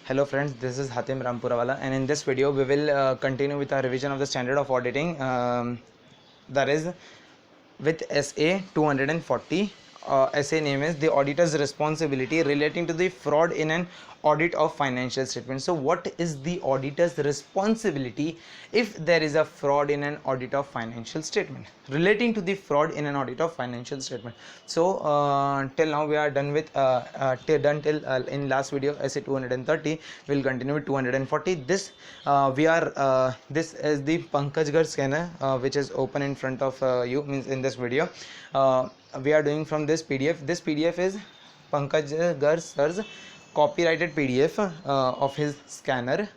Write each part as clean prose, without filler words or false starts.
Hello friends, this is Hatim Rampurawala, and in this video we will continue with our revision of the standard of auditing, that is with SA 240. SA name is the auditor's responsibility relating to the fraud in an audit of financial statement. So what is the auditor's responsibility if there is a fraud in an audit of financial statement, relating to the fraud in an audit of financial statement? So till now we are done with till in last video SA 230. We'll continue with 240. This this is the Pankaj Gar scanner which is open in front of you, means in this video. We are doing from this PDF. This PDF is Pankaj Gar sir's copyrighted PDF of his scanner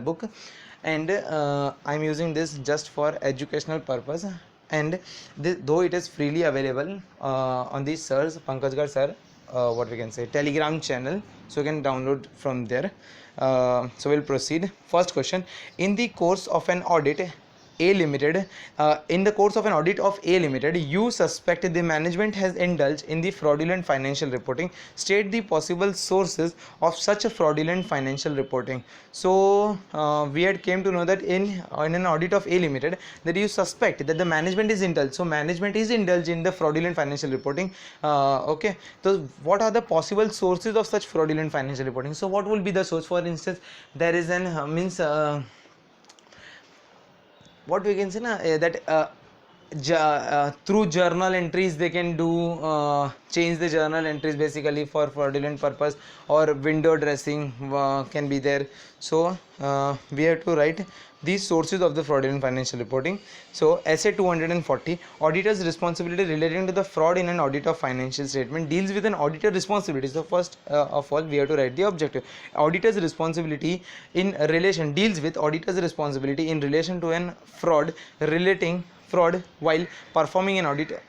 book, and I'm using this just for educational purpose, and though it is freely available on the sir's Pankaj Gar sir what we can say Telegram channel, so you can download from there. So we'll proceed. First question: in the course of an audit A Limited, in the course of an audit of A Limited, you suspect the management has indulged in the fraudulent financial reporting. State the possible sources of such a fraudulent financial reporting. So we had came to know that in an audit of A Limited, that you suspect that the management is indulged. So management is indulged in the fraudulent financial reporting. Okay. So what are the possible sources of such fraudulent financial reporting? So what will be the source? For instance, there is an what we can say that through journal entries they can do change the journal entries basically for fraudulent purpose, or window dressing can be there. So we have to write these sources of the fraudulent financial reporting. So SA 240, auditor's responsibility relating to the fraud in an audit of financial statement, deals with an auditor responsibility. So first of all we have to write the objective. Auditor's responsibility in relation, deals with auditor's responsibility in relation to an fraud while performing an audit.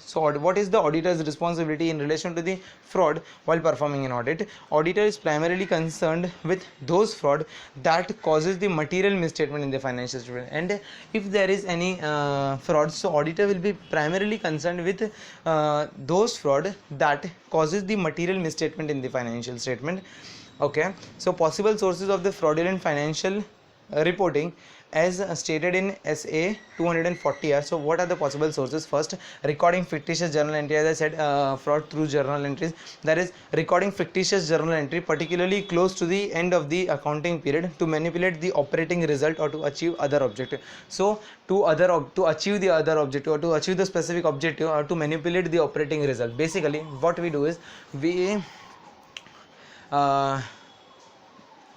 So what is the auditor's responsibility in relation to the fraud while performing an audit? Auditor is primarily concerned with those fraud that causes the material misstatement in the financial statement, and if there is any fraud, so auditor will be primarily concerned with those fraud that causes the material misstatement in the financial statement. Okay, so possible sources of the fraudulent financial reporting as stated in SA 240 are. So what are the possible sources? First, recording fictitious journal entry. As I said, fraud through journal entries, that is recording fictitious journal entry particularly close to the end of the accounting period to manipulate the operating result or to achieve other objective. So to achieve the other objective, or to achieve the specific objective, or to manipulate the operating result, basically what we do is we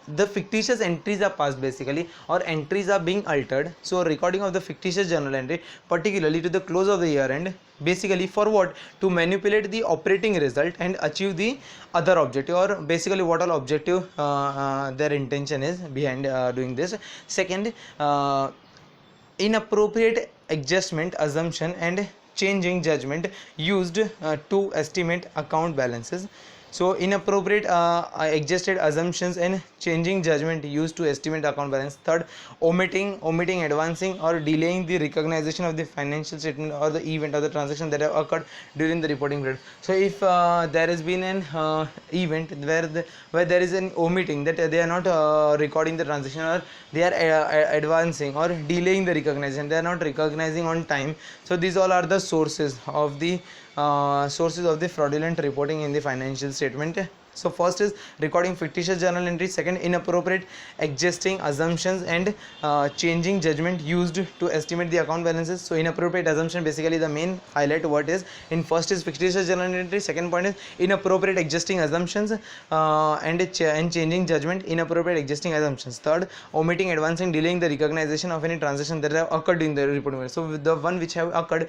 the fictitious entries are passed basically, or entries are being altered. So recording of the fictitious journal entry particularly to the close of the year end, basically for what? To manipulate the operating result and achieve the other objective, or basically what all objective their intention is behind doing this. Second, inappropriate adjustment, assumption and changing judgment used to estimate account balances. So inappropriate adjusted assumptions and changing judgment used to estimate account balance. Third, omitting, advancing or delaying the recognition of the financial statement or the event or the transaction that have occurred during the reporting period. So if there has been an event where there is an omitting, that they are not recording the transaction, or they are advancing or delaying the recognition, they are not recognizing on time. So these all are the sources of the fraudulent reporting in the financial statement. So first is recording fictitious journal entry. Second, inappropriate adjusting assumptions and changing judgment used to estimate the account balances. So inappropriate assumption, basically the main highlight word is in first is fictitious journal entry. Second point is inappropriate adjusting assumptions and changing judgment, inappropriate adjusting assumptions. Third, omitting, advancing, delaying the recognition of any transaction that have occurred in the reporting period. So with the one which have occurred,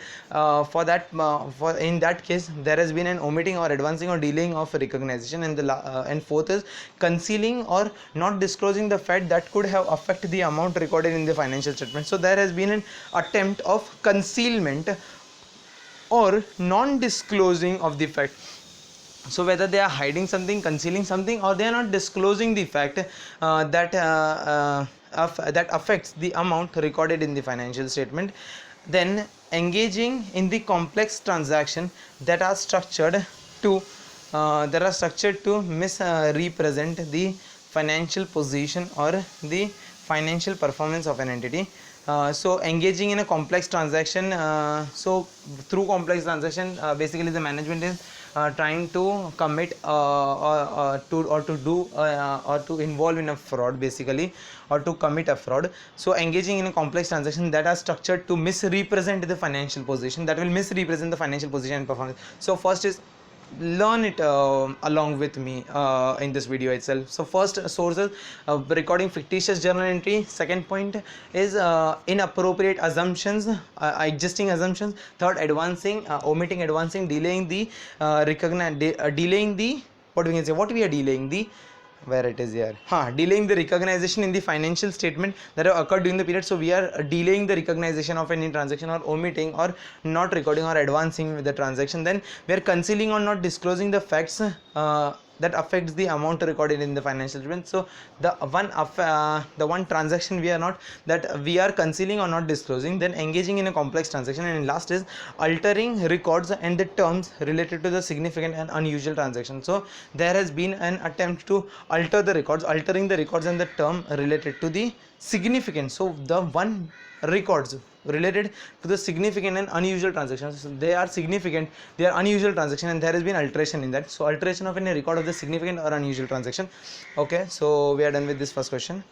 in that case there has been an omitting or advancing or delaying of recognition. And fourth is concealing or not disclosing the fact that could have affected the amount recorded in the financial statement. So there has been an attempt of concealment or non-disclosing of the fact. So whether they are hiding something, concealing something, or they are not disclosing the fact that affects the amount recorded in the financial statement. Then engaging in the complex transaction that are structured to that are structured to misrepresent the financial position or the financial performance of an entity. So engaging in a complex transaction, so through complex transaction, basically the management is trying to commit or to involve in a fraud, basically, or to commit a fraud. So engaging in a complex transaction that are structured to misrepresent the financial position, that will misrepresent the financial position and performance. So first is learn it along with me in this video itself. So first, sources, recording fictitious journal entry. Second point is inappropriate assumptions, existing assumptions. Third, advancing, omitting, advancing, delaying the delaying the, what we can say, what we are delaying the, where it is here, delaying the recognition in the financial statement that have occurred during the period. So we are delaying the recognition of any transaction, or omitting or not recording or advancing with the transaction. Then we are concealing or not disclosing the facts that affects the amount recorded in the financial statement. So the one transaction we are not, that we are concealing or not disclosing. Then engaging in a complex transaction, and last is altering records and the terms related to the significant and unusual transaction. So there has been an attempt to alter the records, altering the records and the term related to the significant. So the one records related to the significant and unusual transactions, so they are significant, they are unusual transaction, and there has been alteration in that. So alteration of any record of the significant or unusual transaction. Okay, so we are done with this first question.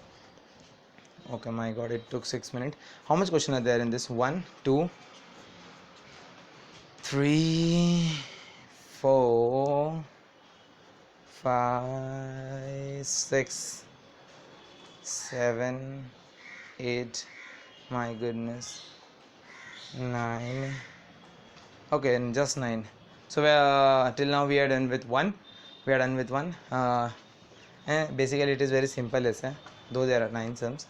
Okay, my god, it took 6 minutes. How much question are there in this? 1 2 3 4 5 6 7 8, my goodness, 9. Okay, just 9. So till now we are done with one. Basically it is very simple essay, though there are 9 sums.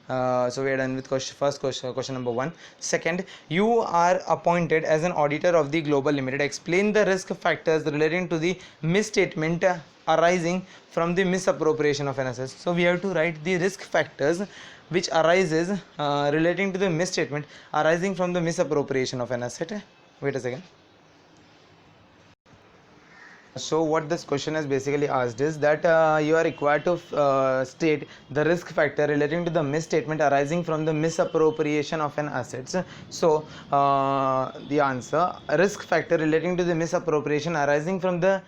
So we are done with question number 1. Second, you are appointed as an auditor of the Global Limited. Explain the risk factors relating to the misstatement arising from the misappropriation of an asset. So we have to write the risk factors which arises relating to the misstatement arising from the misappropriation of an asset. Wait a second. So what this question has basically asked is that you are required to state the risk factor relating to the misstatement arising from the misappropriation of an assets. So the answer, risk factor relating to the misappropriation arising from the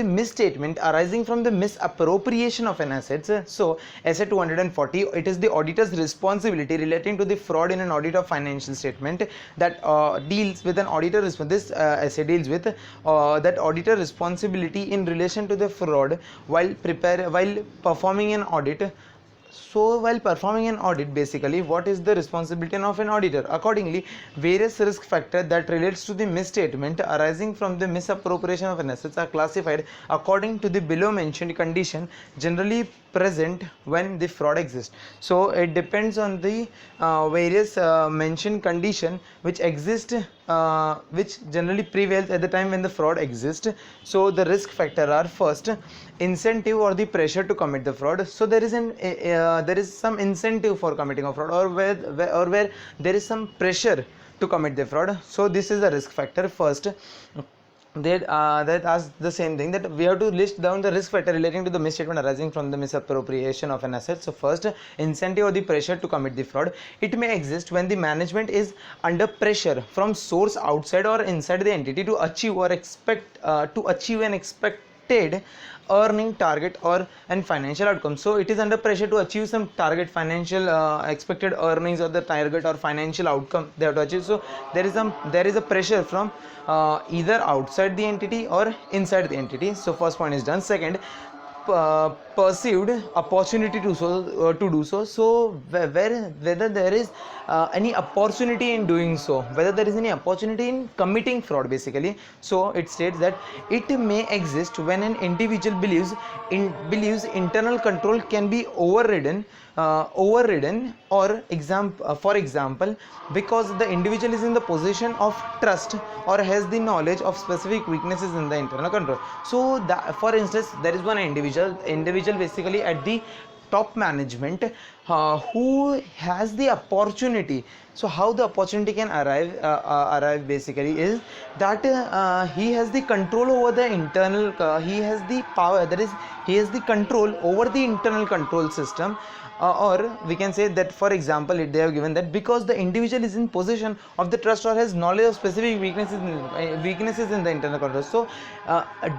misstatement arising from the misappropriation of an assets. So essay 240, it is the auditor's responsibility relating to the fraud in an audit of financial statement that deals with an auditor. This essay deals with that auditor responsibility in relation to the fraud while performing an audit. So while performing an audit, basically what is the responsibility of an auditor? Accordingly, various risk factors that relates to the misstatement arising from the misappropriation of an assets are classified according to the below mentioned condition generally present when the fraud exists. So it depends on the various mentioned condition which exist, which generally prevails at the time when the fraud exists. So the risk factor are: first, incentive or the pressure to commit the fraud. So there is some incentive for committing a fraud, or where there is some pressure to commit the fraud. So this is the risk factor. First, that asks the same thing, that we have to list down the risk factor relating to the misstatement arising from the misappropriation of an asset. So first, incentive or the pressure to commit the fraud. It may exist when the management is under pressure from source outside or inside the entity to achieve an expected earning target or and financial outcome. So it is under pressure to achieve some target, financial expected earnings, or the target or financial outcome they have to achieve. So there is a pressure from either outside the entity or inside the entity. So first point is done. Second, perceived opportunity to do so. So whether there is any opportunity in doing so, whether there is any opportunity in committing fraud, basically. So it states that it may exist when an individual believes internal control can be overridden, or for example, because the individual is in the position of trust or has the knowledge of specific weaknesses in the internal control. So for instance, there is one individual basically at the top management who has the opportunity. So how the opportunity can arrive basically is that he has the control over the internal, he has the power, that is he has the control over the internal control system. Or we can say that, for example, they have given that because the individual is in possession of the trust or has knowledge of specific weaknesses in the internal control. So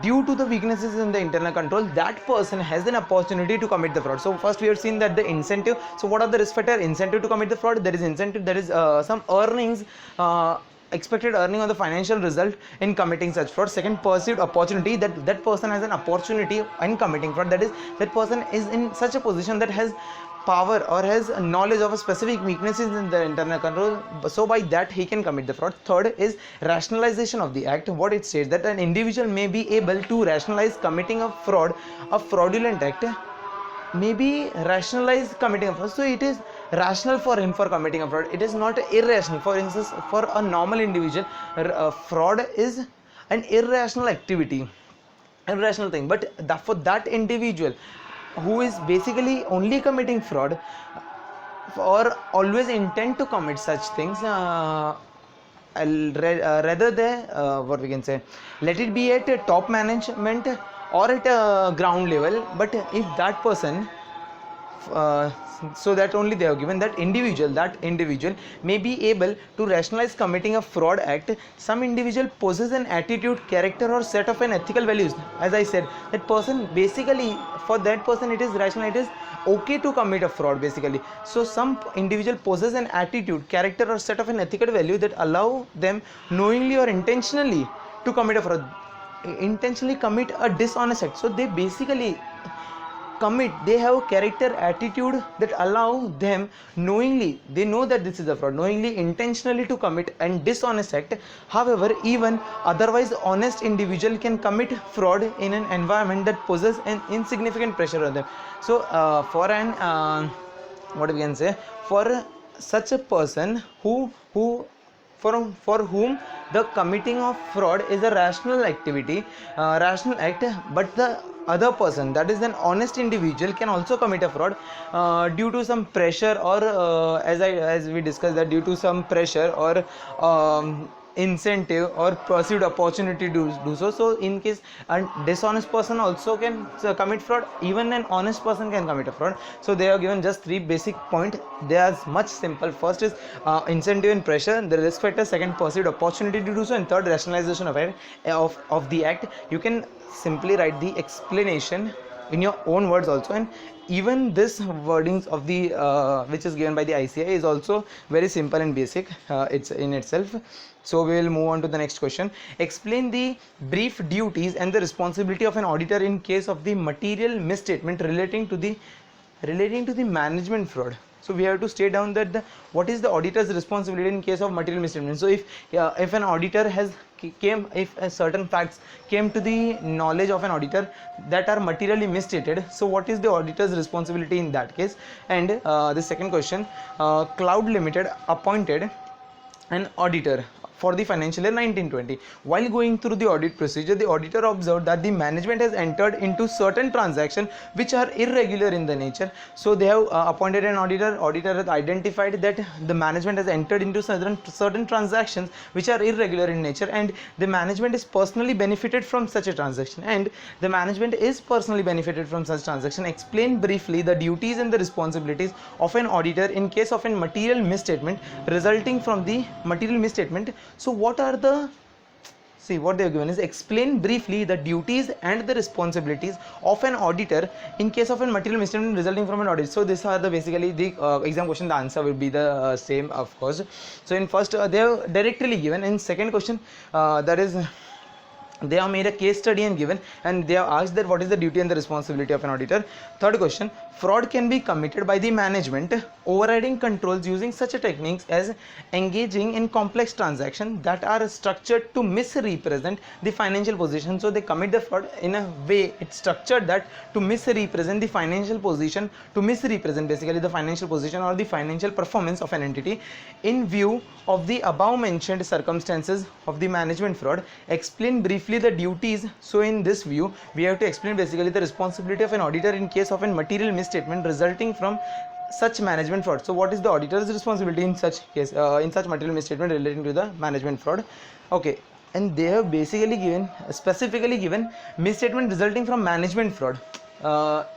due to the weaknesses in the internal control, that person has an opportunity to commit the fraud. So first we have seen that the incentive. So what are the risk factor? Incentive to commit the fraud. There is incentive, there is some earnings, expected earning on the financial result in committing such fraud. Second, perceived opportunity, that person has an opportunity in committing fraud, that is that person is in such a position that has power or has knowledge of a specific weaknesses in the internal control, so by that he can commit the fraud. Third is rationalization of the act. What it says, that an individual may be able to rationalize committing a fraudulent act, may be rationalized committing a fraud. So it is rational for him for committing a fraud, it is not irrational. For instance, for a normal individual, fraud is an irrational activity, irrational thing, but for that individual who is basically only committing fraud or always intend to commit such things, rather than what we can say, let it be at top management or at ground level, but if that person, so that only they have given that individual may be able to rationalize committing a fraud act. Some individual possess an attitude, character or set of an ethical values. As I said, that person basically, for that person it is rational, it is okay to commit a fraud basically. So some individual possess an attitude, character or set of an ethical value that allow them knowingly or intentionally to commit a fraud, intentionally commit a dishonest act. So they basically they have character, attitude that allow them knowingly, they know that this is a fraud, knowingly, intentionally to commit and dishonest act. However, even otherwise honest individual can commit fraud in an environment that poses an insignificant pressure on them. So for an what we can say, for such a person who for whom the committing of fraud is a rational activity, rational act, but the other person, that is an honest individual, can also commit a fraud due to some pressure or as we discussed, that due to some pressure or incentive or perceived opportunity to do so. So in case a dishonest person also can commit fraud, even an honest person can commit a fraud. So they are given just three basic points. They are much simple. First is incentive and pressure, the risk factor. Second, perceived opportunity to do so, and third, rationalization of the act. You can simply write the explanation in your own words also, and even this wordings of the which is given by the ICAI is also very simple and basic, it's in itself. So we will move on to the next question. Explain the brief duties and the responsibility of an auditor in case of the material misstatement relating to the management fraud. So we have to state down that what is the auditor's responsibility in case of material misstatement. So if an auditor has if certain facts came to the knowledge of an auditor that are materially misstated, so what is the auditor's responsibility in that case? And the second question, Cloud Limited appointed an auditor for the financial year 1920. While going through the audit procedure, the auditor observed that the management has entered into certain transactions which are irregular in the nature. So they have appointed an auditor. Auditor has identified that the management has entered into certain transactions which are irregular in nature, and the management is personally benefited from such a transaction. And the management is personally benefited from such transaction. Explain briefly the duties and the responsibilities of an auditor in case of a material misstatement resulting from the material misstatement. So what are the, see what they have given is, explain briefly the duties and the responsibilities of an auditor in case of a material misstatement resulting from an audit. So these are the basically the exam question. The answer will be the same, of course. So in first they have directly given. In second question, that is, they have made a case study and given, and they have asked that what is the duty and the responsibility of an auditor. Third question, fraud can be committed by the management overriding controls using such techniques as engaging in complex transactions that are structured to misrepresent the financial position. So they commit the fraud in a way it's structured that to misrepresent the financial position, to misrepresent basically the financial position or the financial performance of an entity. In view of the above mentioned circumstances of the management fraud, explain briefly the duties. So in this view, we have to explain basically the responsibility of an auditor in case of a material misstatement resulting from such management fraud. So what is the auditor's responsibility in such case, in such material misstatement relating to the management fraud? Okay, and they have basically given, specifically given, misstatement resulting from management fraud.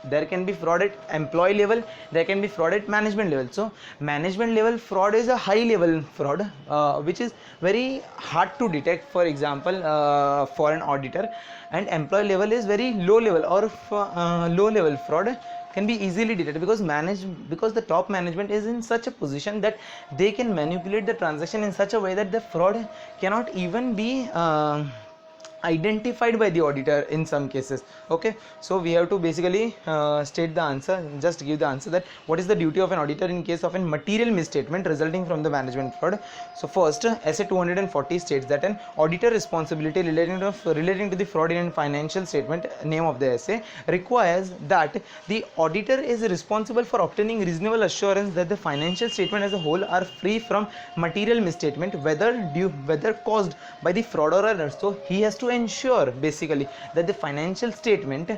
There can be fraud at employee level, there can be fraud at management level. So management level fraud is a high level fraud, which is very hard to detect, for example, for an auditor, and employee level is very low level, or low level fraud can be easily detected, because the top management is in such a position that they can manipulate the transaction in such a way that the fraud cannot even be identified by the auditor in some cases. Okay, so we have to basically state the answer, just give the answer, that what is the duty of an auditor in case of a material misstatement resulting from the management fraud. So first, SA 240 states that an auditor responsibility relating to the fraud in financial statement, name of the SA, requires that the auditor is responsible for obtaining reasonable assurance that the financial statement as a whole are free from material misstatement, whether caused by the fraud or error. So he has to ensure basically that the financial statement,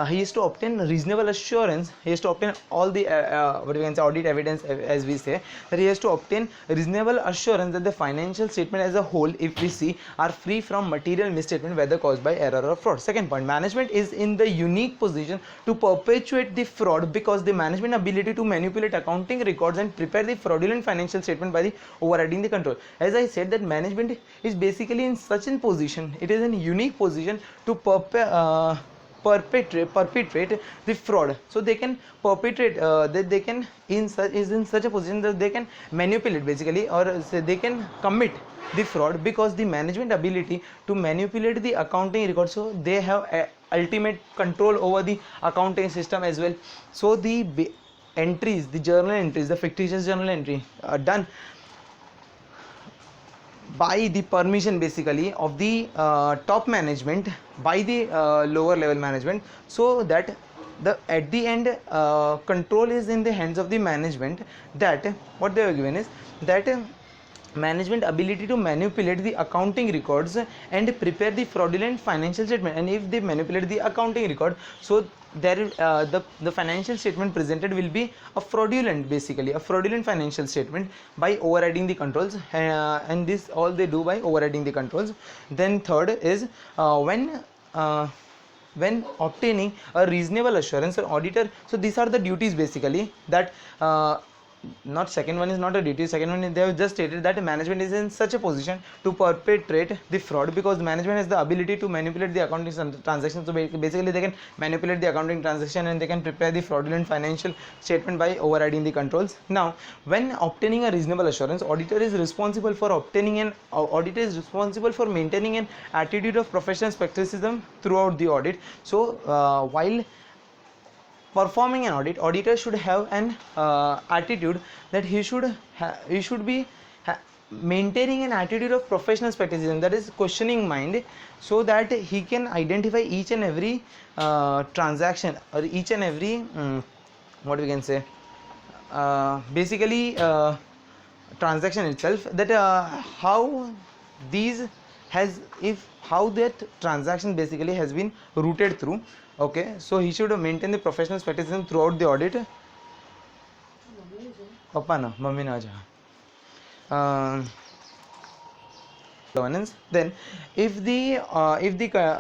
he has to obtain reasonable assurance, he has to obtain all the what we can say, audit evidence, as we say, that he has to obtain reasonable assurance that the financial statement as a whole, if we see, are free from material misstatement, whether caused by error or fraud. Second point, management is in the unique position to perpetuate the fraud because the management ability to manipulate accounting records and prepare the fraudulent financial statement by the overriding the control. As I said, that management is basically in such a position, it is in unique position to perpetrate the fraud. So they can perpetrate, that they can in such a position that they can manipulate basically, or say they can commit the fraud because the management ability to manipulate the accounting records. So they have ultimate control over the accounting system as well. So the entries, the journal entries, the fictitious journal entry done by the permission basically of the top management, by the lower level management, so that at the end control is in the hands of the management. That what they are given is that management ability to manipulate the accounting records and prepare the fraudulent financial statement. And if they manipulate the accounting record, so there the financial statement presented will be a fraudulent, basically a fraudulent financial statement, by overriding the controls, and this all they do by overriding the controls. Then third is when obtaining a reasonable assurance or auditor. So these are the duties basically, that not second one is not a duty, second one is they have just stated that management is in such a position to perpetrate the fraud because management has the ability to manipulate the accounting transactions. So basically they can manipulate the accounting transaction and they can prepare the fraudulent financial statement by overriding the controls. Now when obtaining a reasonable assurance, auditor is responsible for maintaining an attitude of professional skepticism throughout the audit. So while performing an audit, auditor should have an attitude that he should be maintaining an attitude of professional skepticism, that is questioning mind, so that he can identify each and every transaction, or each and every what we can say, basically transaction itself, that how these has, if how that transaction basically has been routed through. Okay, so he should maintain the professional skepticism throughout the audit. Papa na mummy na ja. Governance. Then if the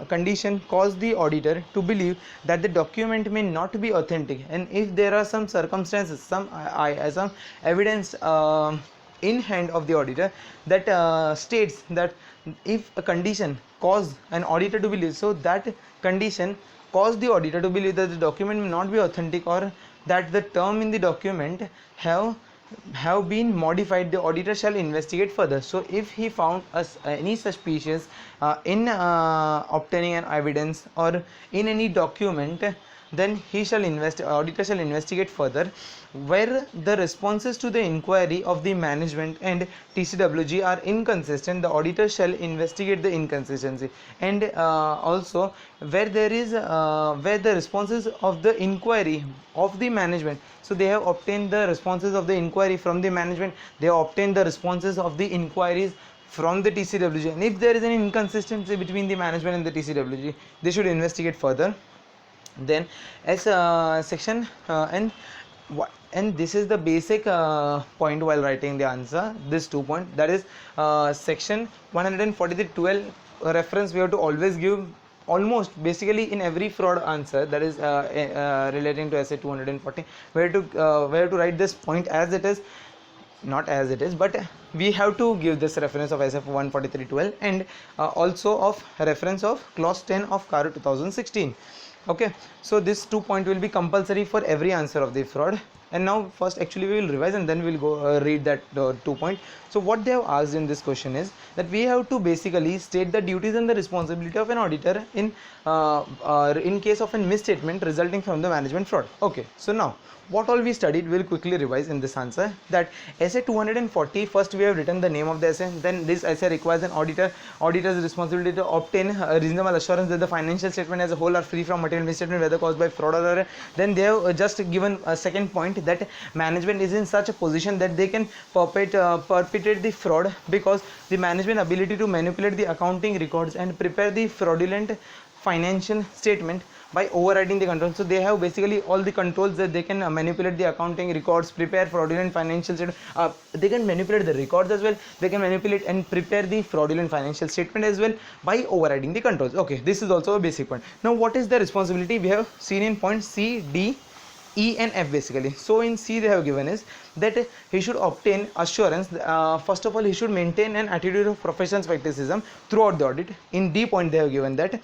condition caused the auditor to believe that the document may not be authentic, and if there are some circumstances, some evidence in hand of the auditor that states that if a condition caused an auditor to believe, so that condition caused the auditor to believe that the document may not be authentic, or that the term in the document have been modified, the auditor shall investigate further. So if he found any suspicious in obtaining an evidence or in any document, then auditor shall investigate further. Where the responses to the inquiry of the management and TCWG are inconsistent, the auditor shall investigate the inconsistency. And also where the responses of the inquiry of the management, so they have obtained the responses of the inquiry from the management, they have obtained the responses of the inquiries from the TCWG, and if there is an inconsistency between the management and the TCWG, they should investigate further. Then as section and and this is the basic point while writing the answer, this 2 point, that is section 143.12 reference we have to always give almost basically in every fraud answer, that is relating to essay 240, where to write this point as it is, not as it is, but we have to give this reference of SF 143.12 and also of reference of clause 10 of CARO 2016. Okay, so this 2 point will be compulsory for every answer of the fraud. And now first actually we will revise and then we'll go read that 2 point. So what they have asked in this question is that we have to basically state the duties and the responsibility of an auditor in case of a misstatement resulting from the management fraud. Okay, so now what all we studied we'll quickly revise in this answer. That essay 240, first we have written the name of the essay, then this essay requires an auditor's responsibility to obtain a reasonable assurance that the financial statement as a whole are free from material misstatement whether caused by fraud or error. Then they have just given a second point, that management is in such a position that they can perpetrate the fraud because the management ability to manipulate the accounting records and prepare the fraudulent financial statement by overriding the controls. So they have basically all the controls that they can manipulate the accounting records, prepare fraudulent financial statement. They can manipulate the records as well, they can manipulate and prepare the fraudulent financial statement as well by overriding the controls. Okay, this is also a basic point. Now what is the responsibility we have seen in point C, D, E and F basically. So in C they have given is that he should obtain assurance, first of all he should maintain an attitude of professional skepticism throughout the audit. In D point they have given that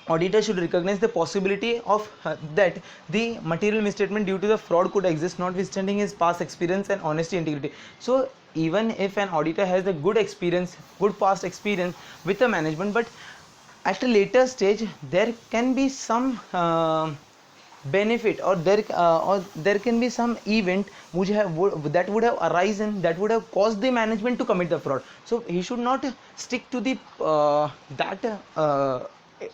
auditor should recognize the possibility of that the material misstatement due to the fraud could exist notwithstanding his past experience and honesty integrity. So even if an auditor has a good experience, good past experience with the management, but at a later stage there can be some benefit or there can be some event that would have arisen that would have caused the management to commit the fraud. So he should not stick to the that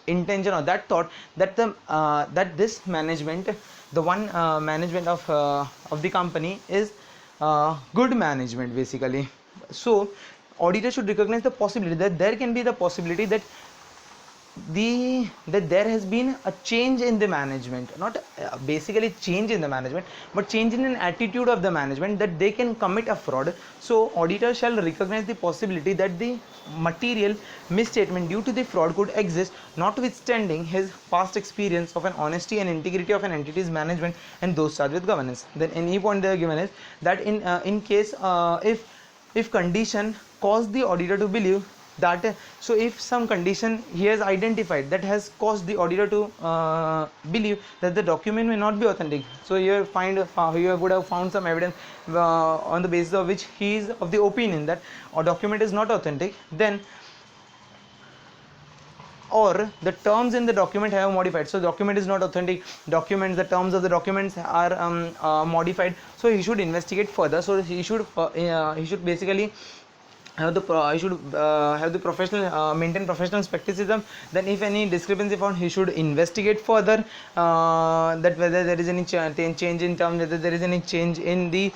intention or that thought that that this management, the one management of the company is good management basically. So auditor should recognize the possibility that there can be the possibility that there has been a change in the management, not basically change in the management, but change in an attitude of the management that they can commit a fraud. So auditor shall recognize the possibility that the material misstatement due to the fraud could exist notwithstanding his past experience of an honesty and integrity of an entity's management and those charged with governance. Then any point they are given is that in case if condition caused the auditor to believe that, so if some condition he has identified that has caused the auditor to believe that the document may not be authentic, so you would have found some evidence on the basis of which he is of the opinion that a document is not authentic, then or the terms in the document have modified, so document is not authentic, the terms of the documents are modified, so he should investigate further. So he should basically have the professional maintain professional skepticism. Then if any discrepancy found, he should investigate further that whether there is any change in terms, whether there is any change in the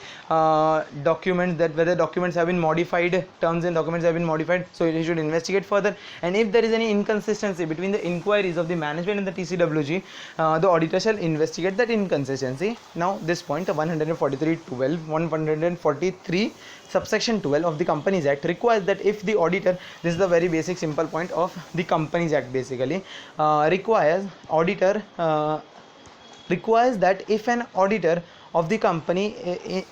documents, that whether documents have been modified, terms and documents have been modified, so he should investigate further. And if there is any inconsistency between the inquiries of the management and the TCWG, the auditor shall investigate that inconsistency. Now this point 143 subsection 12 of the Companies Act requires that if the auditor, this is the very basic simple point of the Companies Act basically, requires that if an auditor of the company,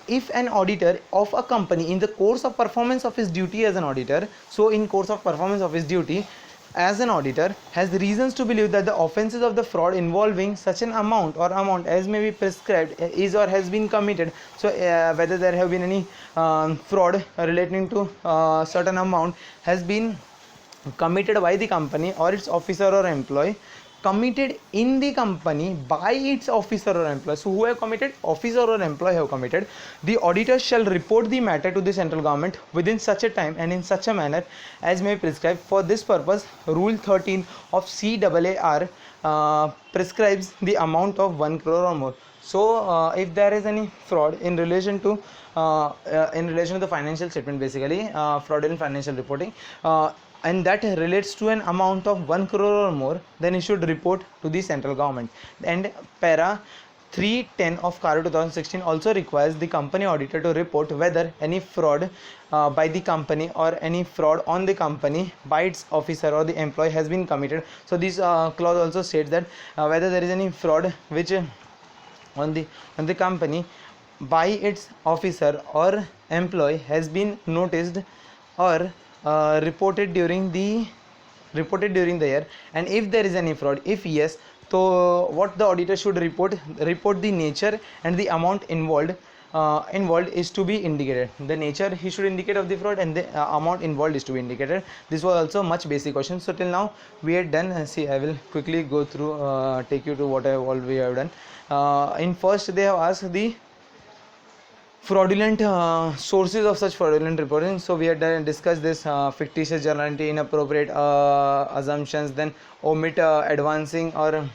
if an auditor of a company in the course of performance of his duty as an auditor, so in course of performance of his duty as an auditor has reasons to believe that the offences of the fraud involving such an amount as may be prescribed is or has been committed, so whether there have been any fraud relating to certain amount has been committed by the company or its officer or employee, committed in the company by its officer or employee. So who have committed? Officer or employee have committed. The auditor shall report the matter to the central government within such a time and in such a manner as may be prescribed. For this purpose, Rule 13 of CAAR prescribes the amount of 1 crore or more. So if there is any fraud in relation to the financial statement basically, fraudulent financial reporting, and that relates to an amount of 1 crore or more, then he should report to the central government. And para 310 of CARO 2016 also requires the company auditor to report whether any fraud by the company or any fraud on the company by its officer or the employee has been committed. So this clause also states that whether there is any fraud which on the company by its officer or employee has been noticed or reported during the year, and if there is any fraud, if yes, so what the auditor should report the nature and the amount involved is to be indicated. The nature he should indicate of the fraud, and the amount involved is to be indicated. This was also much basic question. So till now we are done. See, I will quickly go through, take you to what we have done. In first they have asked the fraudulent sources of such fraudulent reporting. So we had discussed this: fictitious journality, inappropriate assumptions, then omit advancing or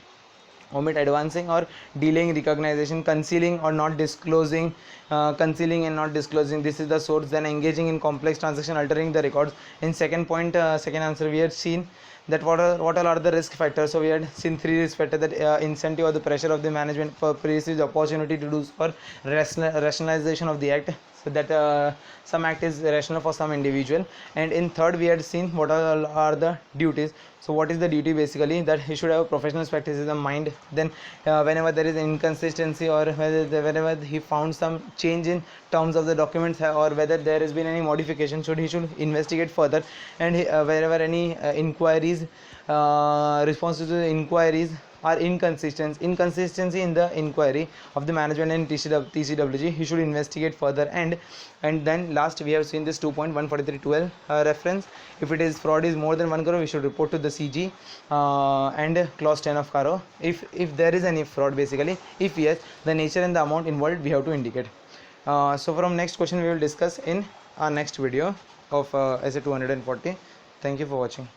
delaying recognition, concealing or not disclosing, concealing and not disclosing, this is the source. Then engaging in complex transaction, altering the records. In second point, second answer, we had seen that what all are the risk factors. So we had seen 3 risk factors: that incentive or the pressure of the management for perceived opportunity to do, for rationalization of the act, so that some act is rational for some individual. And in third, we had seen what all are the duties. So what is the duty? Basically that he should have a professional practices in mind. Then whenever there is inconsistency, or whenever he found some change in terms of the documents, or whether there has been any modification, he should investigate further. And wherever any inquiries, responses to the inquiries are inconsistency in the inquiry of the management and TCWG, he should investigate further. And then last, we have seen this 2.14312 reference: if it is fraud is more than 1 crore, we should report to the CG, and clause 10 of CARO, if there is any fraud, basically if yes, the nature and the amount involved we have to indicate. So from next question we will discuss in our next video of essay 240. Thank you for watching.